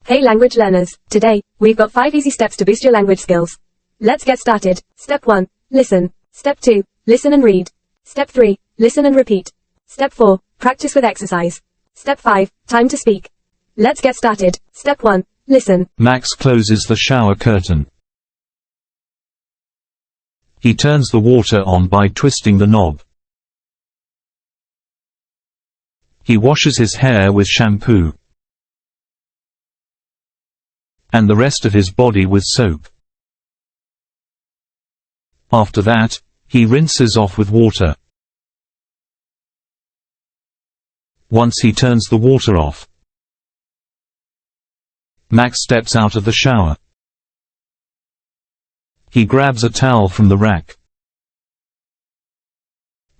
Hey language learners, today, we've got 5 easy steps to boost your language skills. Let's get started. Step 1. Listen. Step 2. Listen and read. Step 3. Listen and repeat. Step 4. Practice with exercise. Step 5. Time to speak. Let's get started. Step 1. Listen. Max closes the shower curtain. He turns the water on by twisting the knob. He washes his hair with shampoo and the rest of his body with soap. After that, he rinses off with water. Once he turns the water off, Max steps out of the shower. He grabs a towel from the rack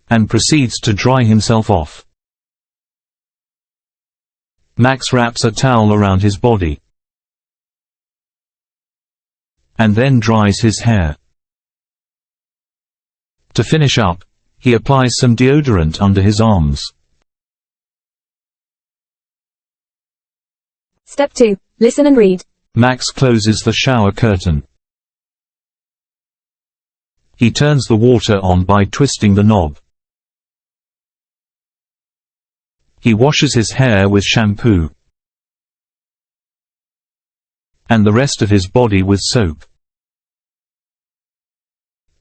and proceeds to dry himself off. Max wraps a towel around his body and then dries his hair. To finish up, he applies some deodorant under his arms. Step 2. Listen and read. Max closes the shower curtain. He turns the water on by twisting the knob. He washes his hair with shampoo and the rest of his body with soap.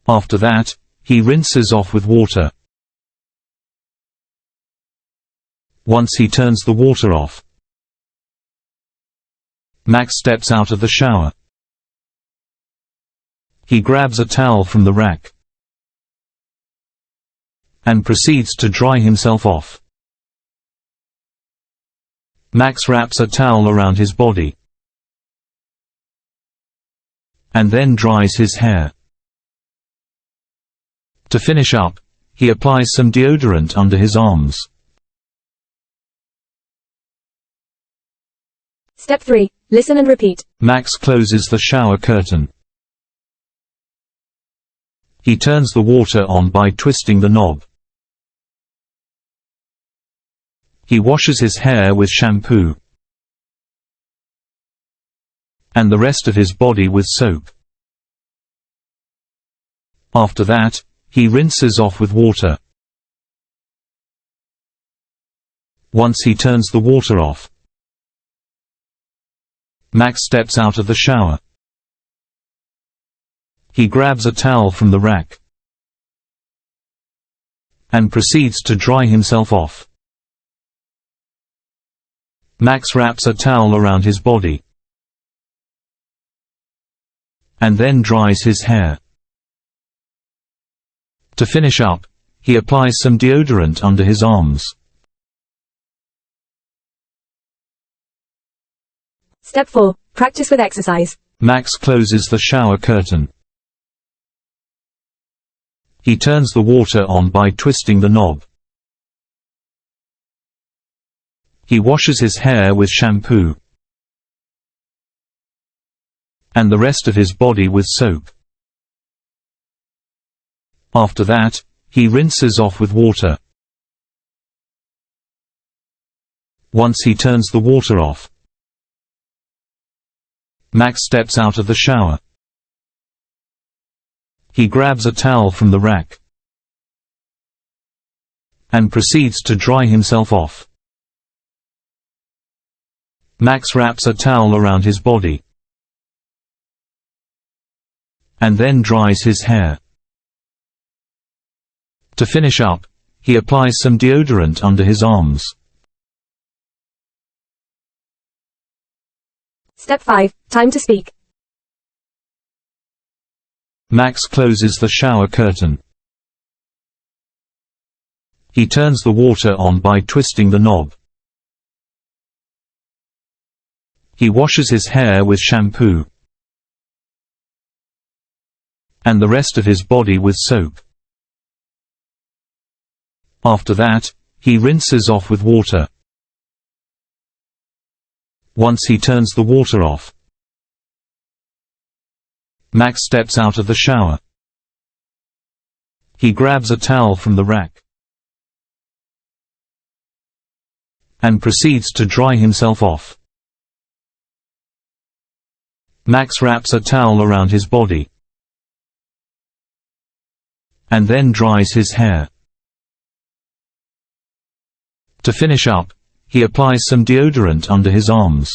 After that, he rinses off with water. Once he turns the water off, Max steps out of the shower. He grabs a towel from the rack and proceeds to dry himself off. Max wraps a towel around his body and then dries his hair. To finish up, he applies some deodorant under his arms. Step 3. Listen and repeat. Max closes the shower curtain. He turns the water on by twisting the knob. He washes his hair with shampoo and the rest of his body with soap. After that, he rinses off with water. Once he turns the water off, Max steps out of the shower. He grabs a towel from the rack and proceeds to dry himself off. Max wraps a towel around his body and then dries his hair. To finish up, he applies some deodorant under his arms. Step 4. Practice with exercise. Max closes the shower curtain. He turns the water on by twisting the knob. He washes his hair with shampoo and the rest of his body with soap. After that, he rinses off with water. Once he turns the water off, Max steps out of the shower. He grabs a towel from the rack and proceeds to dry himself off. Max wraps a towel around his body and then dries his hair. To finish up, he applies some deodorant under his arms. Step 5. Time to speak. Max closes the shower curtain. He turns the water on by twisting the knob. He washes his hair with shampoo and the rest of his body with soap. After that, he rinses off with water. Once he turns the water off, Max steps out of the shower. He grabs a towel from the rack and proceeds to dry himself off. Max wraps a towel around his body and then dries his hair. To finish up, he applies some deodorant under his arms.